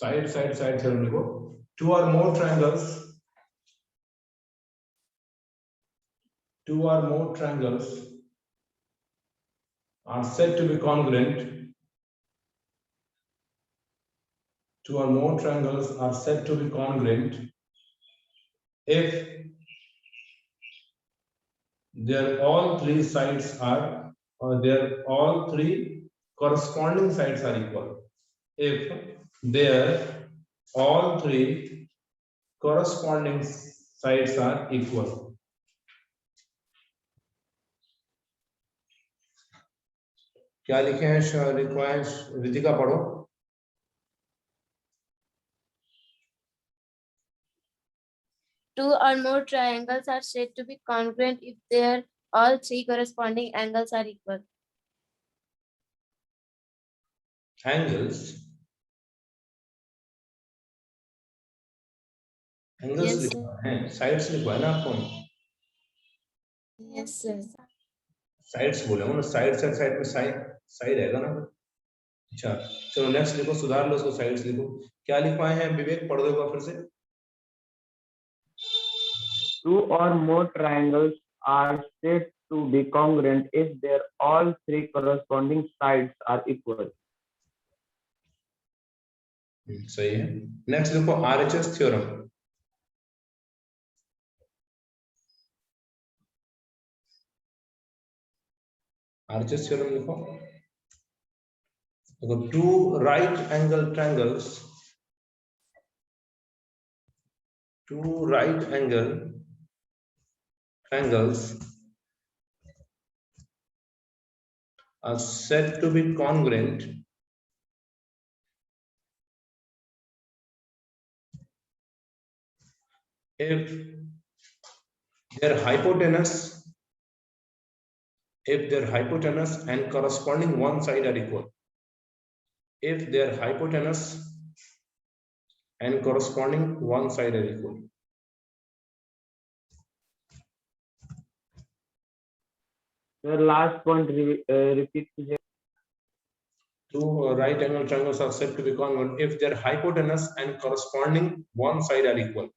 Side theorem लिखो। To और मोर triangles are said to be congruent. Two or more triangles are said to be congruent if their all three sides are, or their all three corresponding sides are equal. If their all three corresponding sides are equal. क्या लिखे हैं requires? Ritika पढ़ो। Two or more triangles are said to be congruent if their all three corresponding angles are equal. Angles Yes, लिखा है, sides लिखा है ना आपको? Yes, sir. साइड्स बोले हो ना, साइड में साइड रहेगा ना। अच्छा चलो नेक्स्ट लिखो, सुधार लो उसको, साइड्स लिखो। क्या लिखवाए हैं विवेक, पढ़ दो फिर से। Two or more triangles are said to be congruent if their all three corresponding sides are equal. सही है। नेक्स्ट लिखो RHS थ्योरम। RHS थ्योरम लिखो। देखो, two right angle triangles are said to be congruent if their hypotenuse and corresponding one side are equal. If their hypotenuse and corresponding one side are equal. The last point repeat. Two right angle triangles are said to be congruent if their hypotenuse and corresponding one side are equal.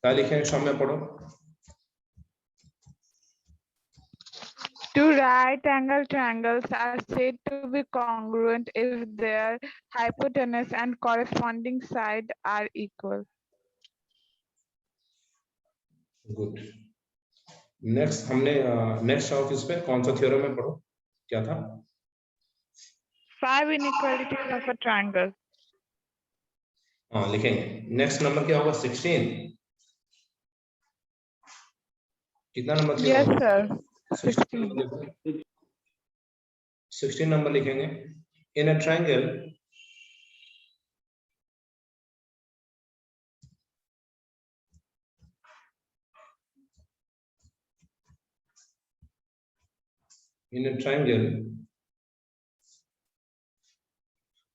क्या लिखे हैं शाम में, पढ़ो। Two right angle triangles are said to be congruent if their hypotenuse and corresponding side are equal. Good. Next हमने next of इस पे कौन सा थ्योरम है, पढ़ो। क्या था? 5 inequalities of a triangle. हाँ लिखेंगे। नेक्स्ट नंबर क्या होगा? 16। कितना नंबर? Yes sir. 16. 16 नंबर लिखेंगे। In a triangle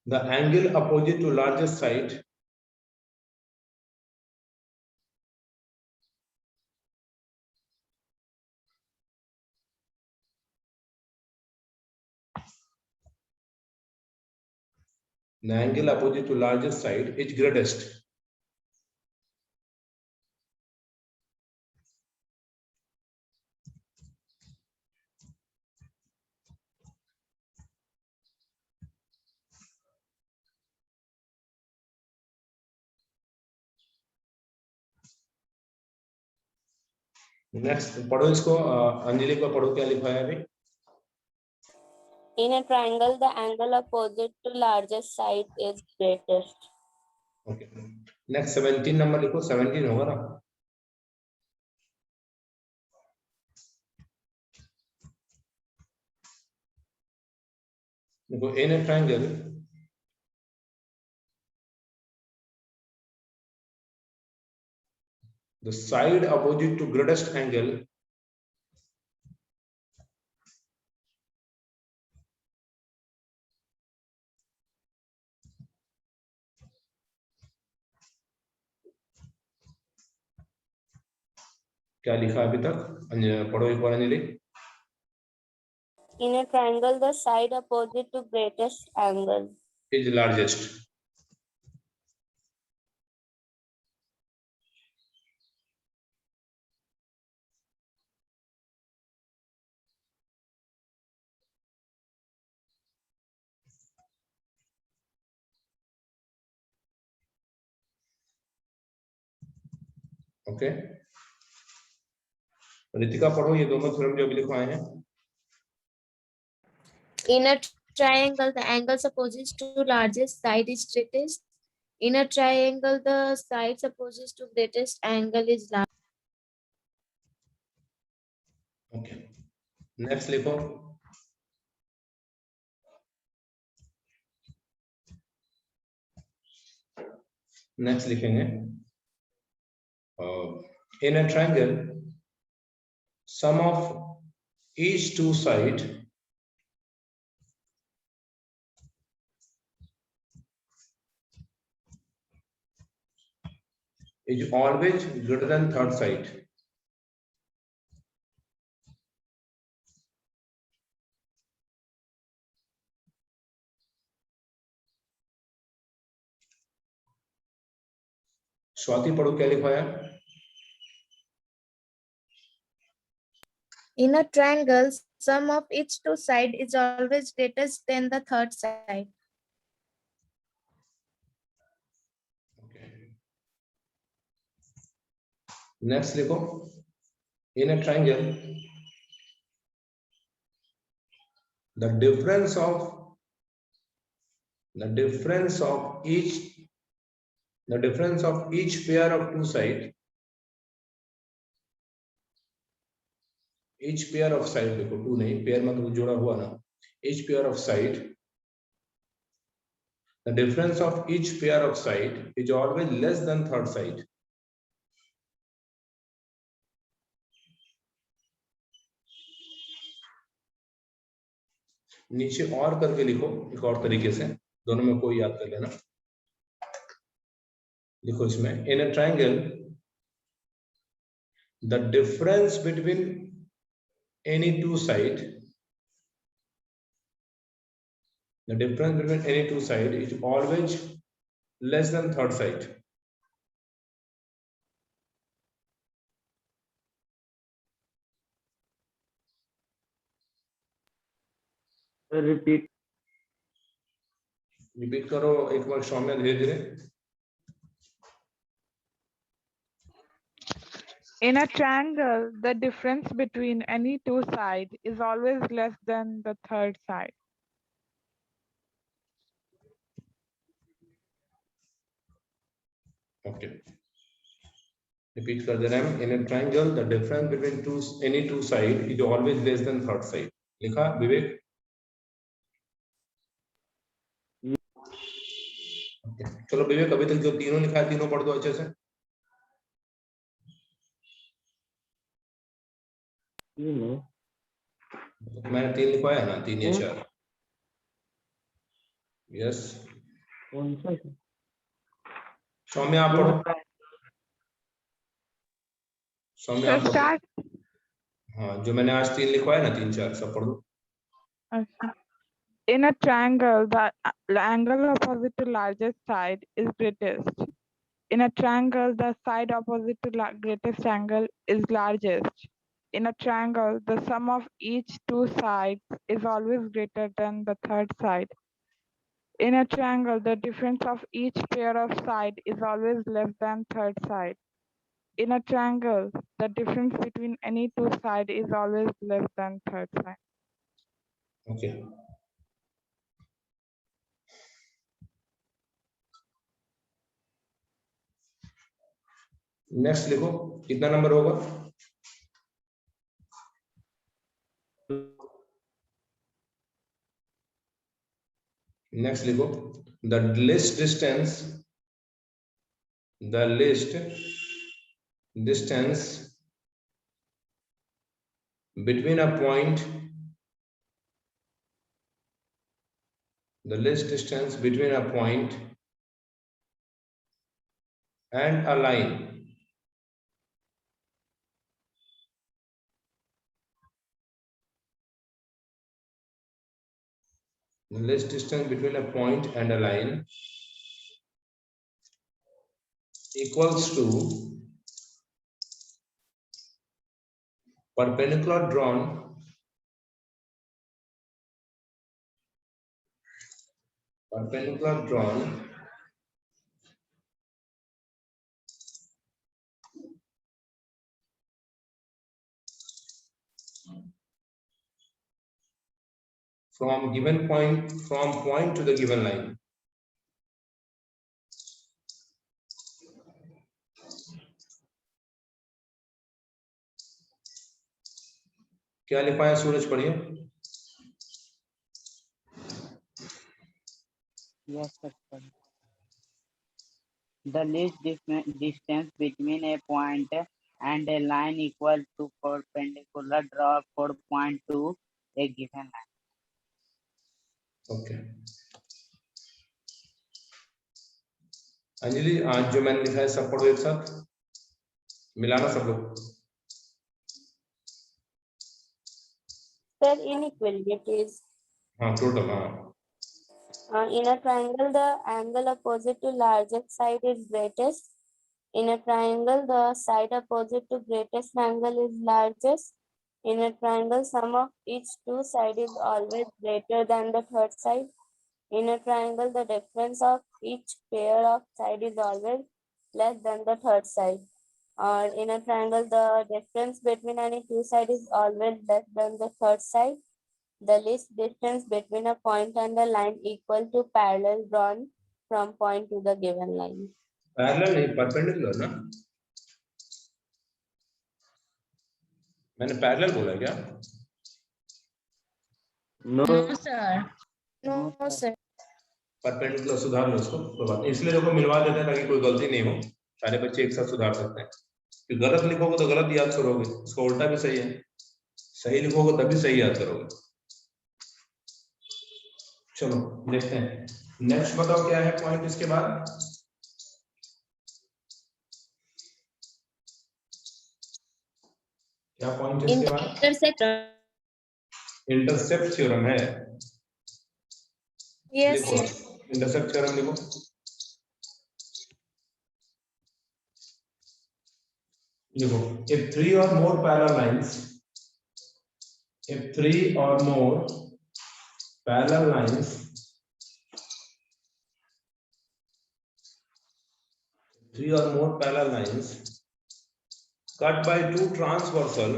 the angle opposite to largest side is greatest. Next पढ़ो इसको, अंजलि को पढ़ो, क्या लिखा है अभी? In a triangle, the angle opposite to largest side is greatest. Okay. Next 17 number लिखो। 17 होगा ना? देखो, in a triangle the side opposite to greatest angle क्या लिखा अभी तक? पढ़ो एक बार Anjali. In a triangle, the side opposite to greatest angle is largest. Okay, Ritika पढ़ो ये दोनों थ्योरम जो अभी लिखवाए हैं। In a triangle, the angles opposite to largest side is greatest. In a triangle, the sides opposite to greatest angle is largest. Okay, next लिखो। Next लिखेंगे in a triangle sum of each two side is always greater than third side. Swati पढ़ो क्या लिखवाया? In a triangle, sum of each two side is always greater than the third side. Okay. Next लिखो in a triangle the difference of each pair of two side, each pair of side देखो to नहीं, pair मतलब जोड़ा हुआ ना, each pair of side, the difference of each pair of side is always less than third side. नीचे और करके लिखो एक और तरीके से, दोनों में कोई याद कर लेना। लिखो इसमें in a triangle the difference between any two side, the difference between any two side is always less than third side. Repeat. Repeat करो एक बार सौम्य धीरे धीरे। In a triangle, the difference between any two sides is always less than the third side. Okay, repeat कर दे रहे हैं। In a triangle the difference between any two side is always less than third side. लिखा Vivek? okay. चलो विवेक अभी तक जो तीनों लिखा है तीनों पढ़ दो अच्छे से। मैंने तीन लिखवाया है ना, तीन या चार? यस, कौन सा? सौम्य आप पढ़ो। सौम्य आप पढ़ो। हाँ, जो मैंने आज तीन लिखवाया ना, तीन चार सब पढ़ दो। In a triangle, the angle opposite to largest side is greatest. In a triangle, the side opposite to greatest angle is largest. In a triangle, the sum of each two sides is always greater than the third side. In a triangle, the difference of each pair of side is always less than third side. In a triangle, the difference between any two sides is always less than third side. Okay. Next लिखो, कितना number होगा? Next लिखो the least distance between a point, the least distance between a point and a line. The least distance between a point and a line equals to perpendicular drawn from given point, from point to the given line. क्या लिखा है सूरज, पढ़िए। Yes, sir. The least distance between a point and a line equal to perpendicular draw for point to a given line. Okay Anjali, आज जो मैंने लिखा है सब पढ़ो एक साथ, मिलाना सब लोग। Sir, inequalities. हाँ टोटल, हाँ In a triangle, the angle opposite to largest side is greatest. In a triangle, the side opposite to greatest angle is largest. In a triangle, sum of each two sides is always greater than the third side. In a triangle, the difference of each pair of side is always less than the third side. Or in a triangle, the difference between any two sides is always less than the third side. The least distance between a point and a line equal to parallel drawn from point to the given line. Parallel नहीं, perpendicular ना, मैंने parallel बोला क्या? No, sir. No, sir. Perpendicular सुधार लो उसको, कोई बात नहीं, इसलिए देखो मिलवा देते हैं ताकि कोई गलती नहीं हो, सारे बच्चे एक साथ सुधार सकते हैं। कि गलत लिखोगे तो गलत याद करोगे, उसका उल्टा भी सही है, सही लिखोगे तभी सही याद करोगे। चलो देखते हैं, नेक्स्ट बताओ क्या है पॉइंट इसके बाद। क्या पॉइंट है इसके बाद? इंटरसेप्ट थ्योरम है। Yes, लिखो, sir. इंटरसेप्ट थ्योरम लिखो। देखो, if three or more parallel lines, if three or more parallel lines cut by two transversal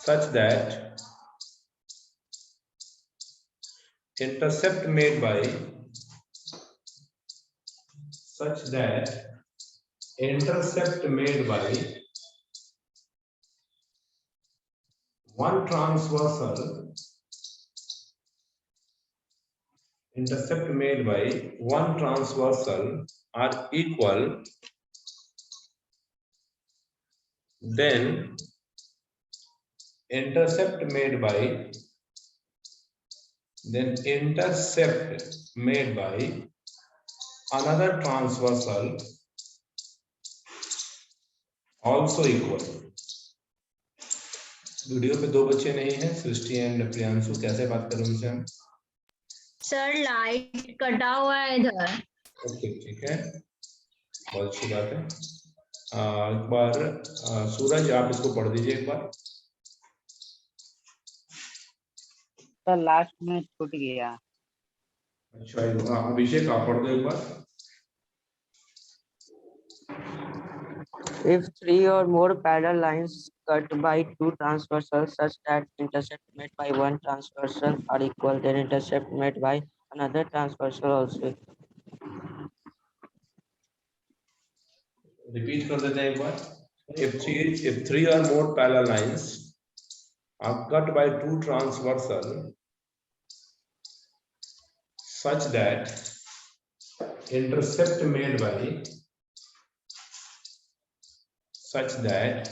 such that intercept made by one transversal are equal, then intercept made by another transversal also equal। Video पे दो बच्चे नहीं हैं, सृष्टि and Priyanshu, कैसे बात करें उनसे हम? सर लाइट कटा हुआ है इधर। ओके ठीक है, बहुत अच्छी बात है। एक बार सूरज आप इसको पढ़ दीजिए एक बार। सर लास्ट में छूट गया। अच्छा अभिषेक आप पढ़ दो एक बार। If three or more parallel lines cut by two transversals such that intercept made by one transversal are equal, then intercept made by another transversal also equal. Repeat कर देते हैं एक बार। If three or more parallel lines are cut by two transversal such that intercept made by such that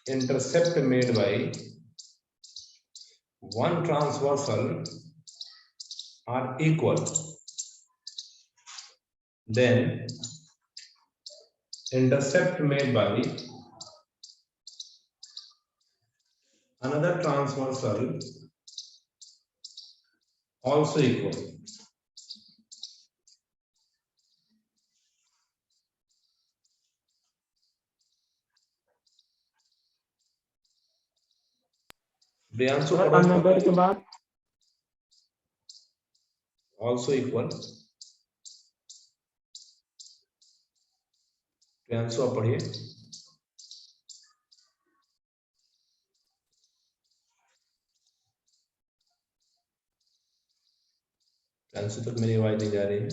intercept made by one transversal are equal, then intercept made by another transversal also equal. Priyanshu Sir, पढ़ो another के बाद also equal. Priyanshu आप पढ़िए। प्रियांशु तक मेरी आवाज नहीं जा रही है।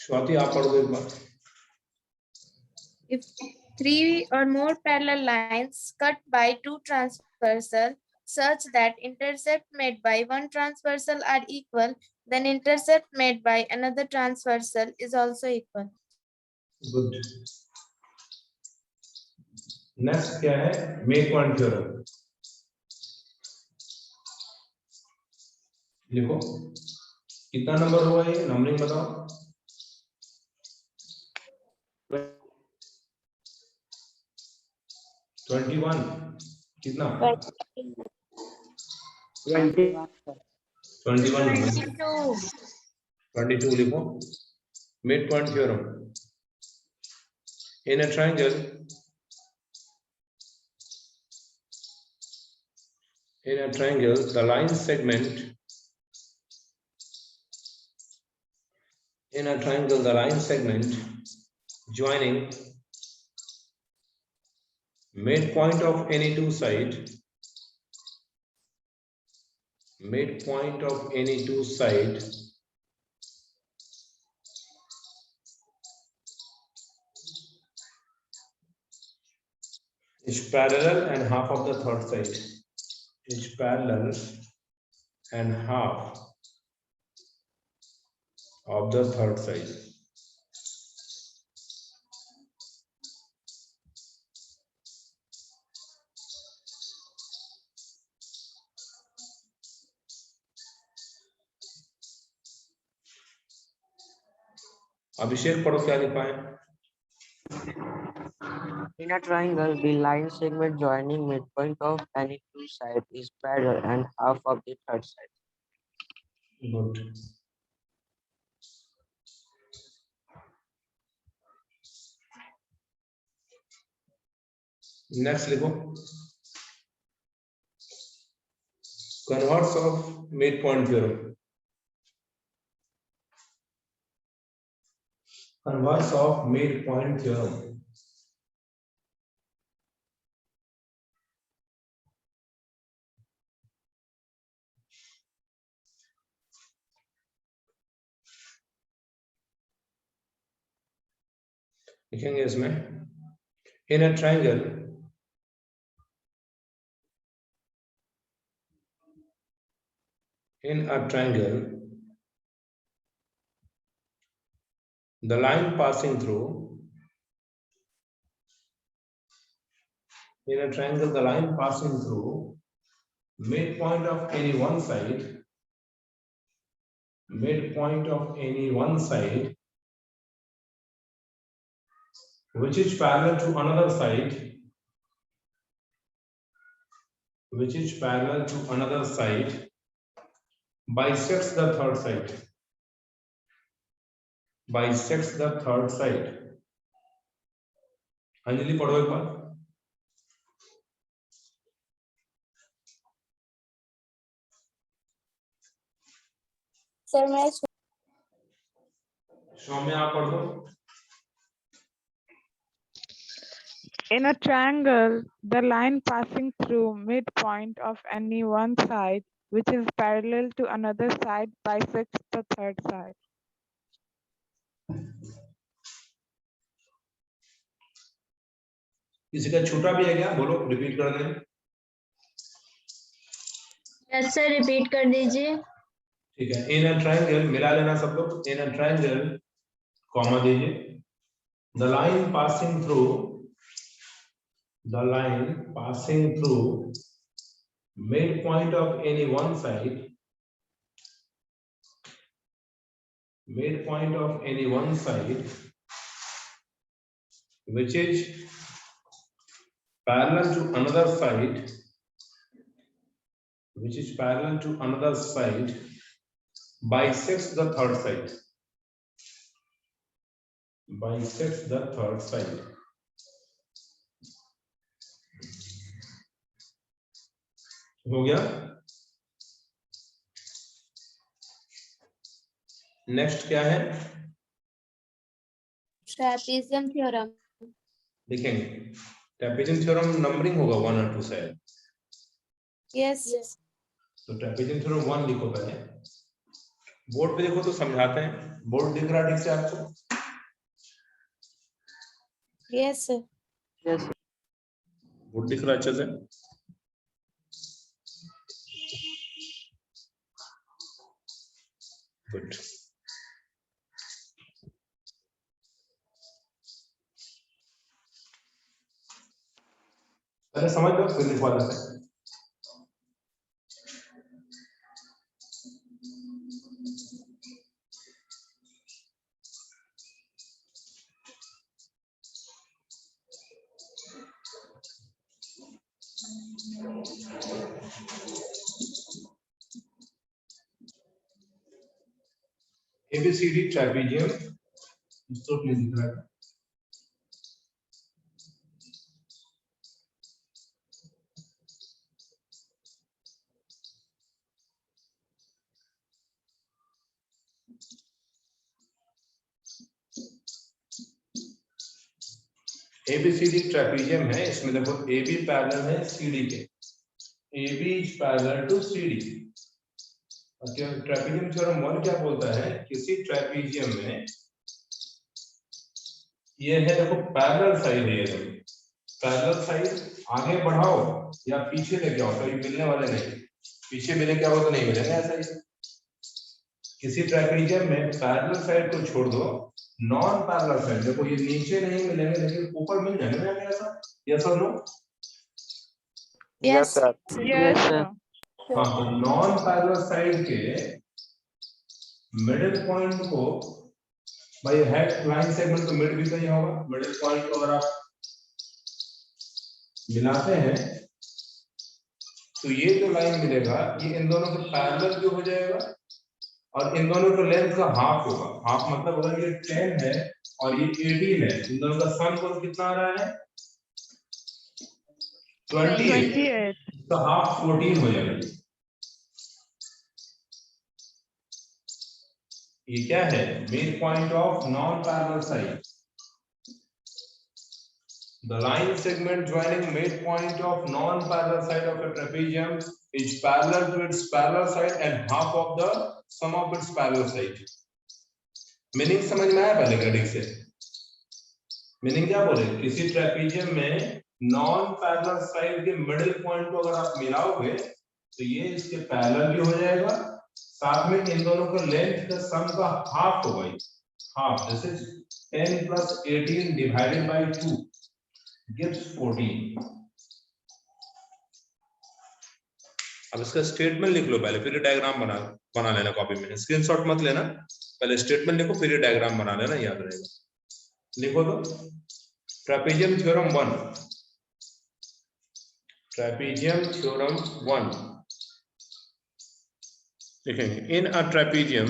स्वाति आप पढ़ दो एक बार। If three or more parallel lines cut by two transversal such that intercept made by one transversal are equal, then intercept made by another transversal is also equal. Good. Next क्या है? Make point theorem. लिखो कितना number हुआ ये, numbering बताओ। 21 कितना? 21 22 लिखो। Mid point theorem. In a triangle the line segment joining midpoint of any two side is parallel and half of the third side is parallel and half of the third side. अभिषेक पढ़ो क्या लिखा है? In a triangle, the line segment joining midpoint of any two sides is parallel and half of the third side. Good. Next लिखो converse of midpoint theorem. Converse of midpoint theorem. लिखेंगे इसमें in a triangle the line passing through midpoint of any one side which is parallel to another side bisects the third side. Anjali पढ़ो एक बार। Sir मैं सौम्या आप पढ़ दो। In a triangle, the line passing through midpoint of any one side, which is parallel to another side, bisects the third side. किसी का छोटा भी है क्या? बोलो, रिपीट कर दें। यस सर, रिपीट कर दीजिए। ठीक है, इन अ ट्रायंगल मिला लेना सब लोग, इन अ ट्रायंगल कॉमा दीजिए, the line passing through, the line passing through midpoint of any one side, midpoint of any one side, which is parallel to another side, which is parallel to another side, bisects the third side, bisects the third side. हो गया। Next क्या है, trapezium theorem. देखेंगे trapezium theorem numbering होगा 1 और 2 शायद। Yes तो trapezium theorem 1 लिखो पहले, बोर्ड पे देखो तो समझाते हैं, बोर्ड दिख रहा है ठीक से आपको? Yes Yes. बोर्ड दिख रहा है अच्छे से? गुड। पहले समझ लो फिर लिखवा देते हैं। ABCD ट्रेपेजियम इसको प्लीज दिख रहा है। ABCD ट्रेपेजियम है, इसमें देखो AB पैरेलल है CD के, AB is parallel to CD। Trapezium theorem 1 क्या बोलता है, किसी ट्रेपेजियम में ये है देखो पैरेलल साइड है, ये पैरेलल साइड आगे बढ़ाओ या पीछे लेके आओ तो ये मिलने वाले नहीं, पीछे भी लेके आओ तो नहीं मिलेंगे ऐसा ही। किसी ट्रेपेजियम में पैरेलल साइड को छोड़ दो, नॉन पैरेलल साइड देखो ये नीचे नहीं मिलेंगे लेकिन ऊपर मिल जाएंगे ऐसा, यस और no? Yes, sir. Yes, Yes, sir. हाँ, तो नॉन पैरेलल साइड के मिडिल पॉइंट को भाई है लाइन सेगमेंट तो मिड भी तो यहाँ होगा, मिडिल पॉइंट को अगर आप मिलाते हैं तो ये जो लाइन मिलेगा ये इन दोनों के पैरेलल भी हो जाएगा और इन दोनों का लेंथ का हाफ होगा। हाफ मतलब अगर ये 10 है और ये 18 है, इन दोनों का सम कोण कितना आ रहा है 28, तो हाफ 14 हो जाएगा। ये क्या है, mid point of non parallel side, the line segment joining midpoint of non-parallel side of a trapezium is parallel to its parallel side and half of the sum of its parallel side। Meaning समझ में आया पहले grading से? Meaning क्या बोले, किसी trapezium में non parallel side के मिडिल पॉइंट को अगर आप मिलाओगे तो ये इसके पैरेलल भी हो जाएगा, साथ में इन दोनों का लेंथ का सम का हाफ होगा, half. This is 10 plus 18 divided by 2 gives 14। अब इसका स्टेटमेंट लिख लो पहले, फिर डायग्राम बना लेना कॉपी में, स्क्रीनशॉट मत लेना, पहले स्टेटमेंट लिखो फिर डायग्राम बना लेना, याद रहेगा। लिखो तो ट्रेपेजियम थ्योरम 1, ट्रेपेजियम थ्योरम 1 लिखेंगे, in a trapezium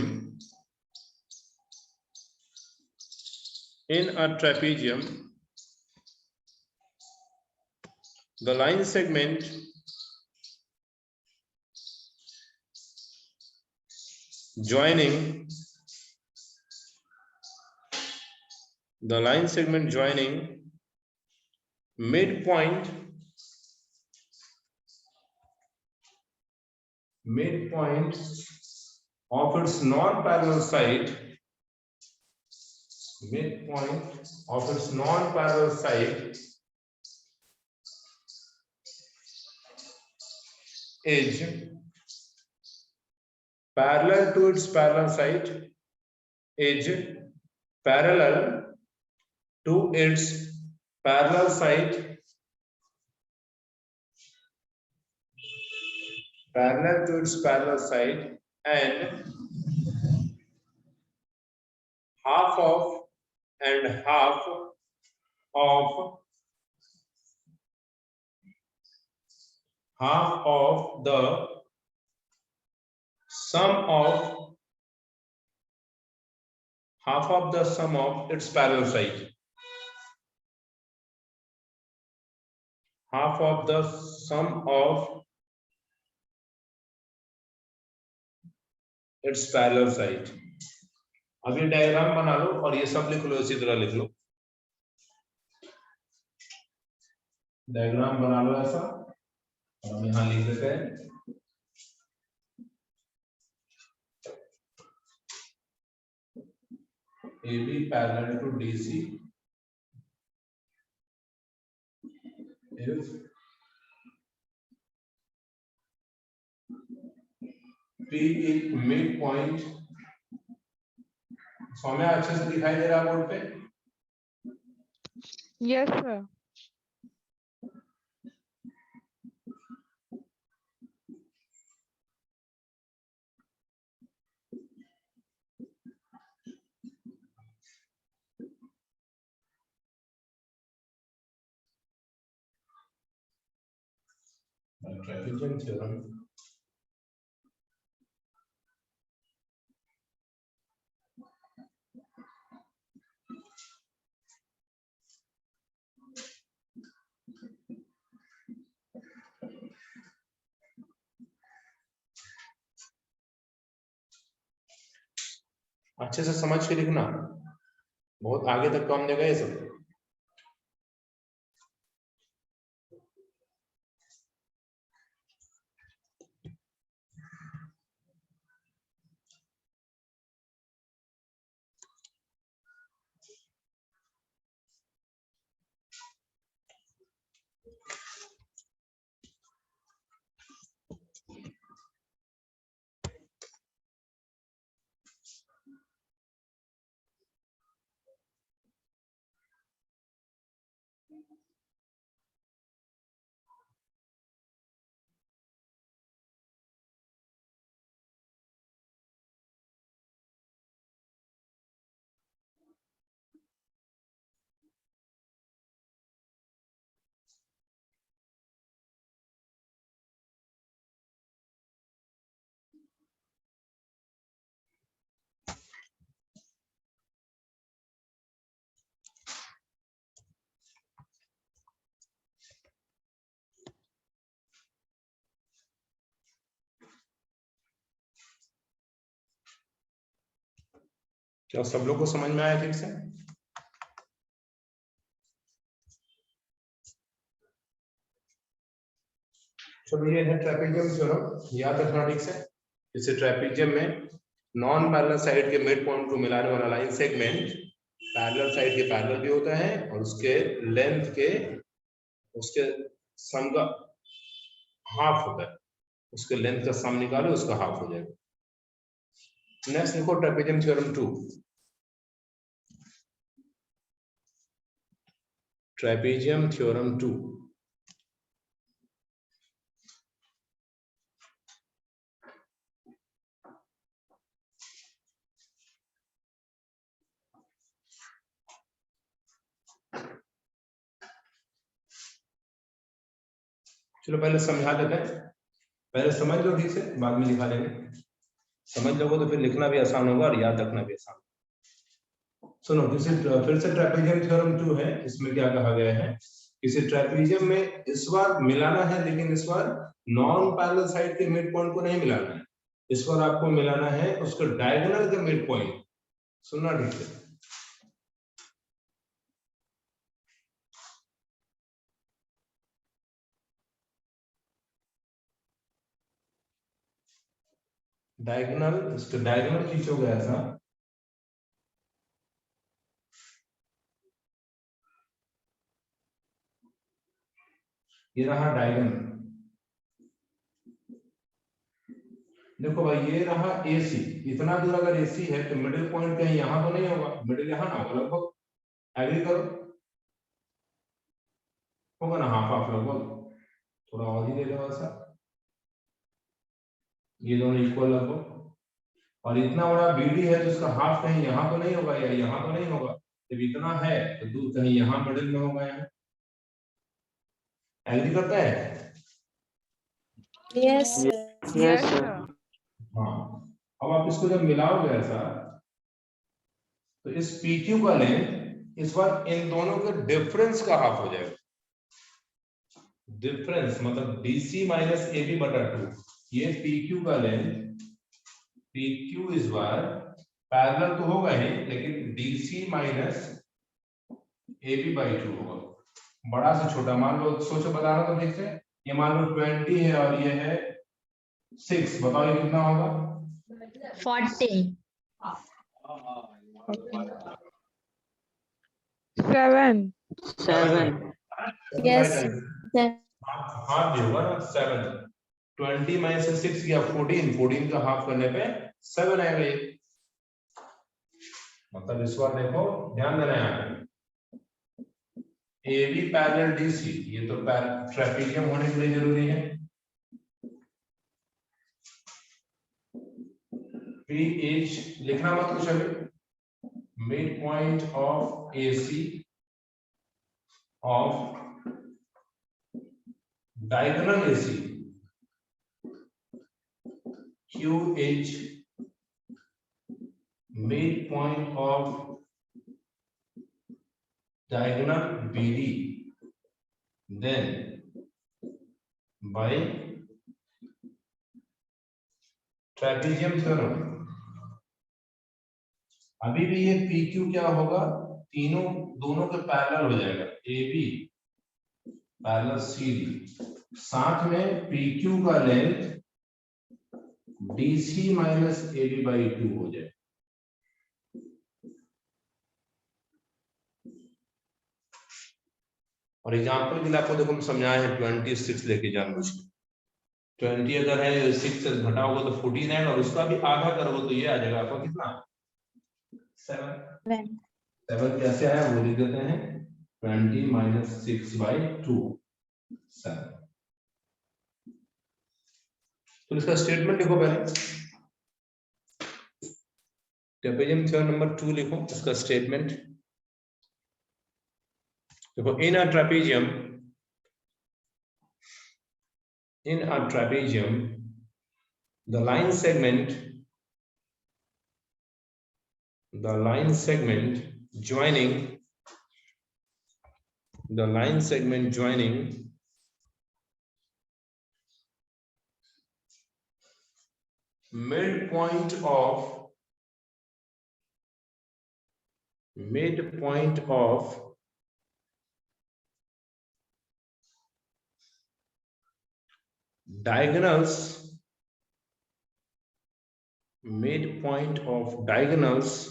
the line segment joining midpoint of its non-parallel side, is parallel to its parallel side is parallel to its parallel side, parallel to its parallel side, and half of the sum of its parallel side. Half of the sum of its parallel side. अब ये diagram बना लो और ये सब लिख लो, इसी तरह लिख लो, डायग्राम बना लो ऐसा, और हम यहाँ लिख देते हैं AB parallel to DC if P is midpoint. Saumya अच्छे से दिखाई दे रहा है बोर्ड पे? Yes, sir. Trapezium theorem. अच्छे से समझ के लिखना, बहुत आगे तक काम देगा ये सब। क्या सब लोग को समझ में आया ठीक से? चलो ये है ट्रेपेजियम थ्योरम, याद रखना ठीक से। इसे ट्रेपेजियम में नॉन पैरेलल साइड के मिड पॉइंट को मिलाने वाला लाइन सेगमेंट पैरेलल साइड के पैरेलल भी होता है और उसके लेंथ के उसके सम का हाफ होता है, उसके लेंथ का सम निकालो उसका हाफ हो जाएगा। नेक्स्ट लिखो ट्रेपेजियम थ्योरम 2। Trapezium theorem 2। चलो पहले समझा देते हैं, पहले समझ लो ठीक से, बाद में लिखा लेंगे। समझ लोगे तो फिर लिखना भी आसान होगा और याद रखना भी आसान। सुनो, फिर से ट्रेपेजियम थ्योरम 2 है। इसमें क्या कहा गया है, किसी ट्रेपेजियम में इस बार मिलाना है, लेकिन इस बार नॉन पैरेलल साइड के मिड पॉइंट को नहीं मिलाना है, इस बार आपको मिलाना है उसके डायगोनल के मिड पॉइंट। सुनना ठीक से, डायगोनल, इसके डायगोनल खींचोगे ऐसा, ये रहा डायगोनल। देखो भाई ये रहा AC, इतना दूर अगर AC है तो मिडिल पॉइंट कहीं यहाँ तो नहीं होगा, मिडिल यहाँ ना होगा लगभग, एग्री करो, होगा ना हाफ हाफ लगभग, थोड़ा और ही दे दो ऐसा, ये दोनों इक्वल लगभग, और इतना बड़ा BD है तो इसका हाफ कहीं यहाँ तो नहीं होगा या यहाँ तो नहीं होगा, जब इतना है तो दूर कहीं यहाँ मिडिल में होगा, यहाँ एग्री करता है? Yes, sir. Yes, sir. हाँ, अब आप इसको जब मिलाओगे ऐसा तो इस PQ का लेंथ इस बार इन दोनों के डिफरेंस का हाफ हो जाएगा, डिफरेंस मतलब DC माइनस AB बटा 2, ये PQ का लेंथ, PQ इस बार पैरेलल तो होगा ही लेकिन DC माइनस AB बाई 2 होगा, बड़ा से छोटा, मान लो सोचो बताना तो ठीक से, ये मान लो 20 है और ये है 6, बताओ ये कितना होगा? 40. 7. 7. Yes, sir. हाफ भी होगा ना 7, 20 माइनस 6 गया 14, 14 का हाफ करने पे 7 आएगा ये, मतलब इस बार देखो ध्यान देना है, AB पैरेलल DC, ये तो ट्रेपेजियम होने के लिए जरूरी है, PH लिखना मत कुछ अभी, mid point of AC of diagonal AC QH midpoint of diagonal BD, then by trapezium theorem, अभी भी ये PQ क्या होगा, तीनों दोनों के पैरेलल हो जाएगा, AB पैरेलल CD, साथ में PQ का length DC minus AB by 2 हो जाए, और एग्जाम्पल के लिए आपको देखो हम समझाए हैं 26 लेके जानबूझ के, 20 अगर है 6 से घटाओगे तो 14 है, और उसका भी आधा करोगे तो ये आ जाएगा आपका कितना, 7। 7 कैसे आया वो लिख देते हैं, 20 माइनस 6 बाई 2, 7। तो इसका स्टेटमेंट लिखो पहले, ट्रेपेजियम थ्योरम नंबर 2 लिखो, इसका स्टेटमेंट देखो, in a trapezium the line segment joining midpoint of diagonals,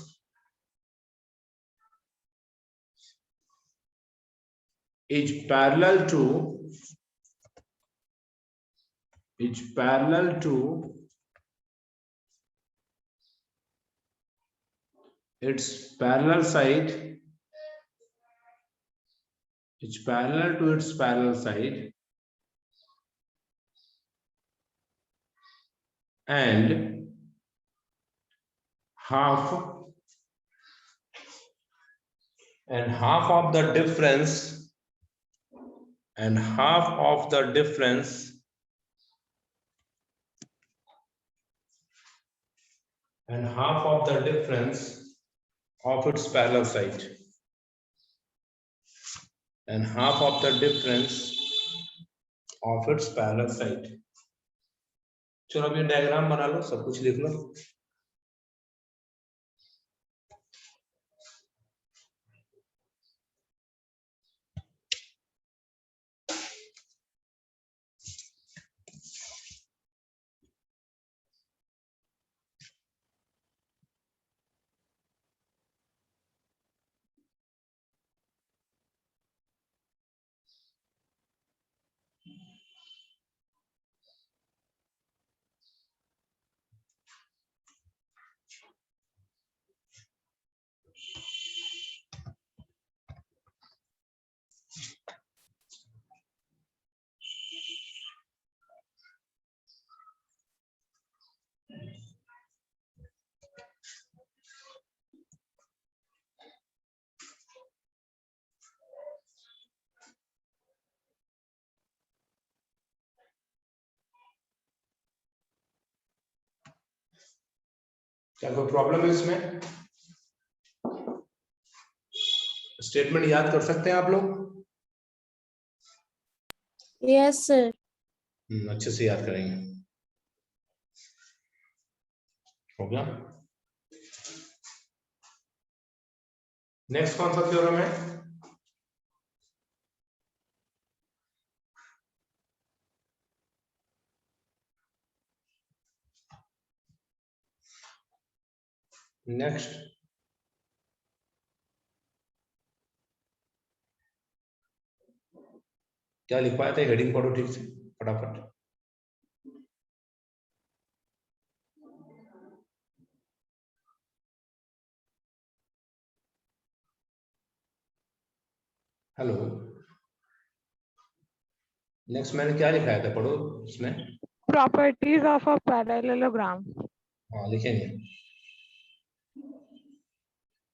is parallel to its parallel side, and half of the difference of its parallel side, चलो अभी diagram बना लो, सब कुछ लिख लो। क्या कोई प्रॉब्लम है इसमें? स्टेटमेंट याद कर सकते हैं आप लोग? Yes, sir. अच्छे से याद करेंगे। हो गया। नेक्स्ट कौन सा थ्योरम है? नेक्स्ट क्या लिखवाया था? हेडिंग पढ़ो ठीक से फटाफट। हेलो, नेक्स्ट मैंने क्या लिखाया था? पढ़ो इसमें। Properties of a parallelogram. हाँ लिखेंगे।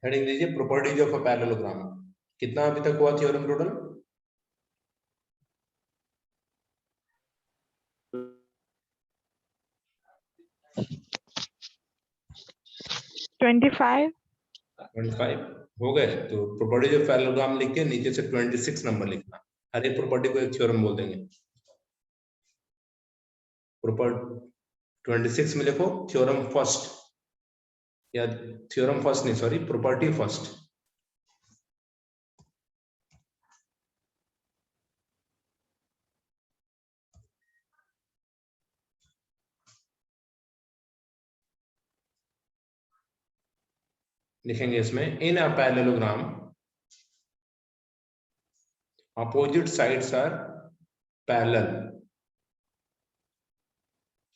हेडिंग दीजिए प्रॉपर्टीज ऑफ अ पैरेललोग्राम। कितना अभी तक हुआ थ्योरम टोटल? $25. 25 हो गए। तो प्रॉपर्टीज ऑफ पैरेललोग्राम लिख के नीचे से 26 नंबर लिखना। हर एक प्रॉपर्टी को एक थ्योरम बोल देंगे। प्रॉपर्टी 26 में लिखो थ्योरम फर्स्ट, या थ्योरम फर्स्ट नहीं सॉरी, प्रॉपर्टी फर्स्ट। लिखेंगे इसमें in a parallelogram opposite sides are parallel,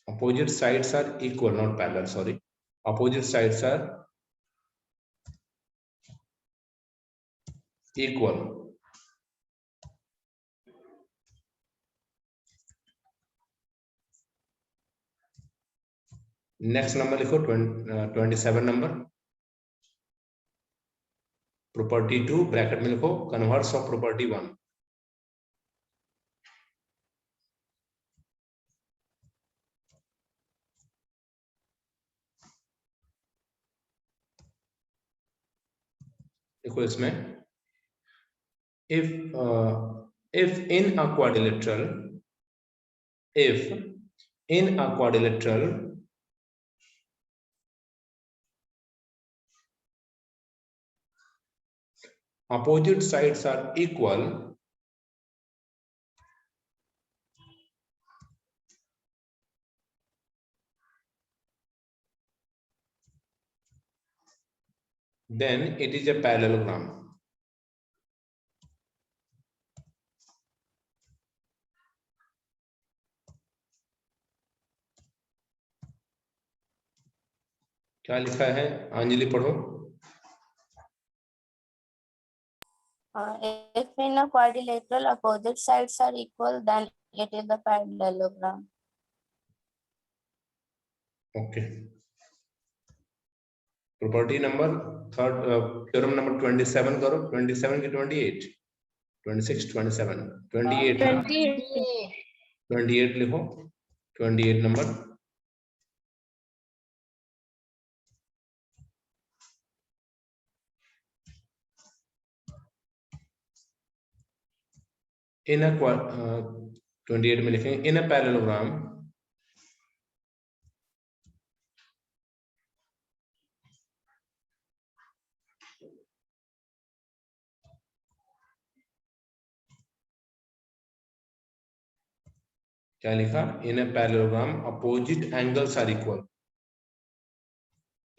opposite sides are equal, not parallel, sorry, opposite sides are equal. Next number लिखो 27 नंबर। प्रॉपर्टी 2 ब्रैकेट में लिखो converse of property 1। देखो इसमें if in a quadrilateral, if in a quadrilateral opposite sides are equal, then it is a parallelogram. क्या लिखा है अंजलि? पढ़ो। If in a quadrilateral opposite sides are equal, then it is the parallelogram. Okay. Property number third, theorem number 27 करो। 27 की 28, 26, 27, 28 ना? 28 लिखो। 28 number. इन अ 28 में लिखेंगे इन अ पैरेललोग्राम क्या लिखा? In a parallelogram opposite angles are equal.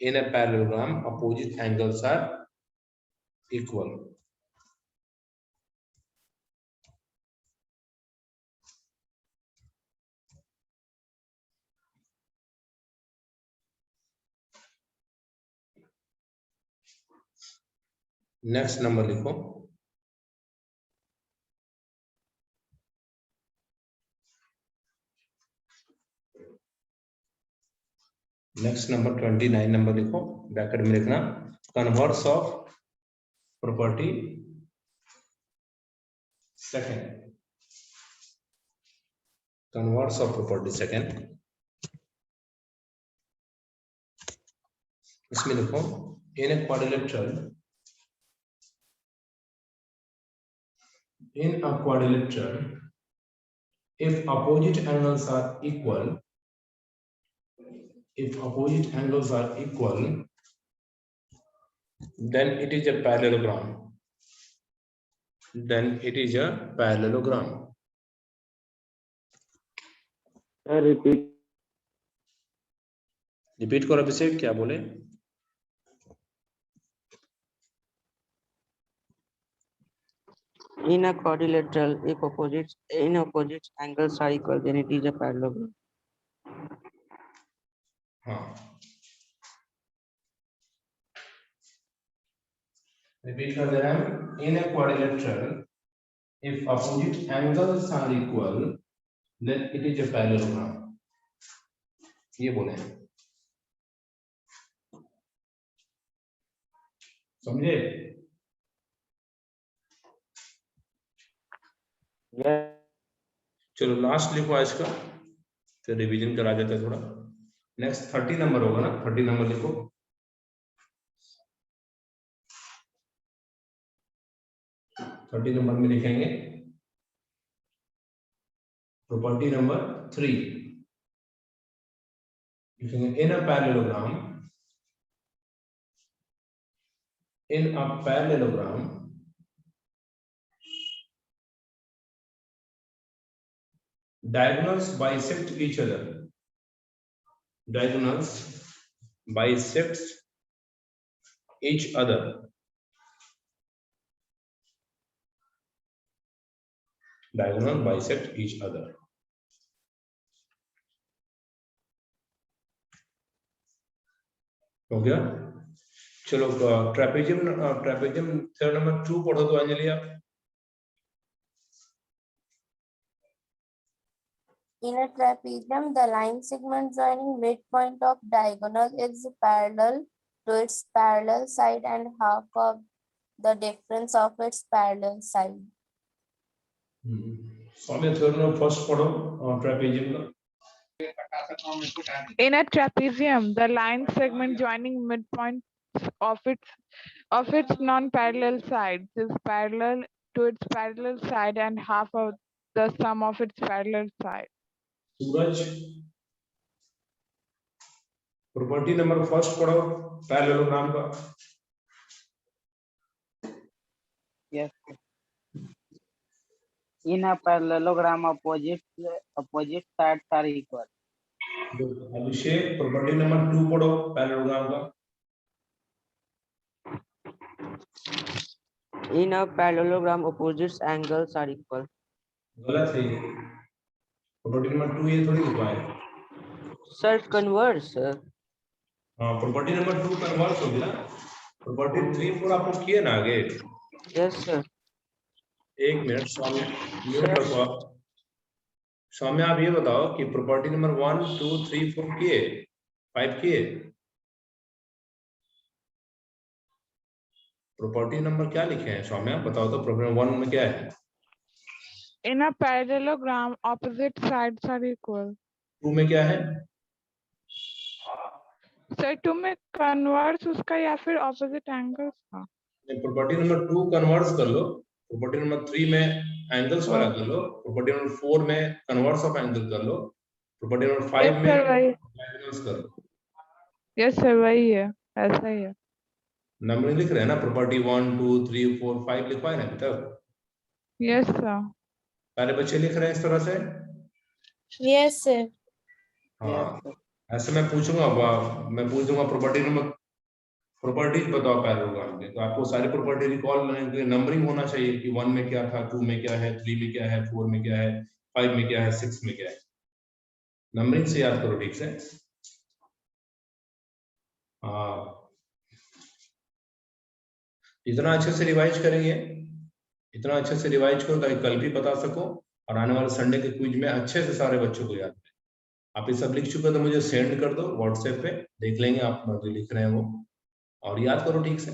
In a parallelogram opposite angles are equal. Next number लिखो next number 29 number लिखो, ब्रैकेट में लिखना converse of property second, converse of property second. इसमें लिखो in a quadrilateral, in a quadrilateral, if opposite angles are equal, then it is a parallelogram. Sir, repeat. Repeat करो अभिषेक, क्या बोले? In a quadrilateral, if opposite angles are equal, then it is a parallelogram. हाँ, repeat कर दे रहे हैं। In a quadrilateral, if opposite angles are equal, then it is a parallelogram. ये बोले, समझे? Yes. चलो लास्ट लिखो आज का, फिर रिवीजन करा देते थोड़ा। नेक्स्ट 30 नंबर होगा ना, 30 नंबर लिखो। थर्टी नंबर में लिखेंगे प्रॉपर्टी नंबर 3, लिखेंगे in a parallelogram, diagonals bisect each other, diagonals bisects each other, diagonal bisect each other। हो गया? चलो ट्रेपेजियम थ्योरम नंबर 2 पढ़ो तो अंजलि आप। In a trapezium, the line segment joining midpoint of diagonal is parallel to its parallel side and half of the difference of its parallel side. सौम्य theorem first पढ़ो trapezium का। In a trapezium, the line segment joining midpoints of its non-parallel sides is parallel to its parallel side and half of the sum of its parallel side. Suraj, property number first पढ़ो parallelogram का। Yes. In a parallelogram, opposite sides are equal. Abhishek, property number 2 पढ़ो parallelogram का। In a parallelogram, opposite angles are equal. गलत है ये, property number 2 ये थोड़ी लिखा है। Sir, converse, sir. हाँ, प्रॉपर्टी नंबर 2 कन्वर्स हो गया। प्रॉपर्टी 3 4 आपको किए ना आगे। Yes, sir. एक मिनट सौम्य, म्यूट रखो आप। सौम्य आप ये बताओ कि प्रॉपर्टी नंबर 1 2 3 4 किए, 5 किए? प्रॉपर्टी नंबर क्या लिखे हैं सौम्य, बताओ तो। प्रॉपर्टी 1 में क्या है? In a parallelogram, opposite sides are equal. 2 में क्या है? सर 2 में कन्वर्स उसका या फिर ऑपोजिट एंगल्स का? प्रॉपर्टी नंबर 2 कन्वर्स कर लो, प्रॉपर्टी नंबर 3 में एंगल्स वाला कर लो, प्रॉपर्टी नंबर 4 में कन्वर्स ऑफ एंगल कर लो, प्रॉपर्टी नंबर 5 में डायगोनल्स कर लो। यस सर, वही है, ऐसा ही है। नंबर लिख रहे हैं ना, प्रॉपर्टी 1 2 3 4 5 लिखवाए ना अभी तक? Yes sir. सारे बच्चे लिख रहे हैं इस तरह से? Yes, sir. हाँ, ऐसे मैं पूछूंगा प्रॉपर्टीज बताओ पैरेललोग्राम के, तो आपको सारी प्रॉपर्टी रिकॉल नंबरिंग होना चाहिए कि 1 में क्या था, 2 में क्या है, 3 में क्या है, 4 में क्या है, 5 में क्या है, 6 में क्या है। नंबरिंग से याद करो ठीक से। जितना अच्छे से रिवाइज करेंगे, इतना अच्छे से रिवाइज करो ताकि कल भी बता सको और आने वाले संडे के क्विज में अच्छे से सारे बच्चों को याद आप ये सब लिख चुके हो तो मुझे सेंड कर दो व्हाट्सएप पे, देख लेंगे आप जो लिख रहे हैं वो, और याद करो ठीक से।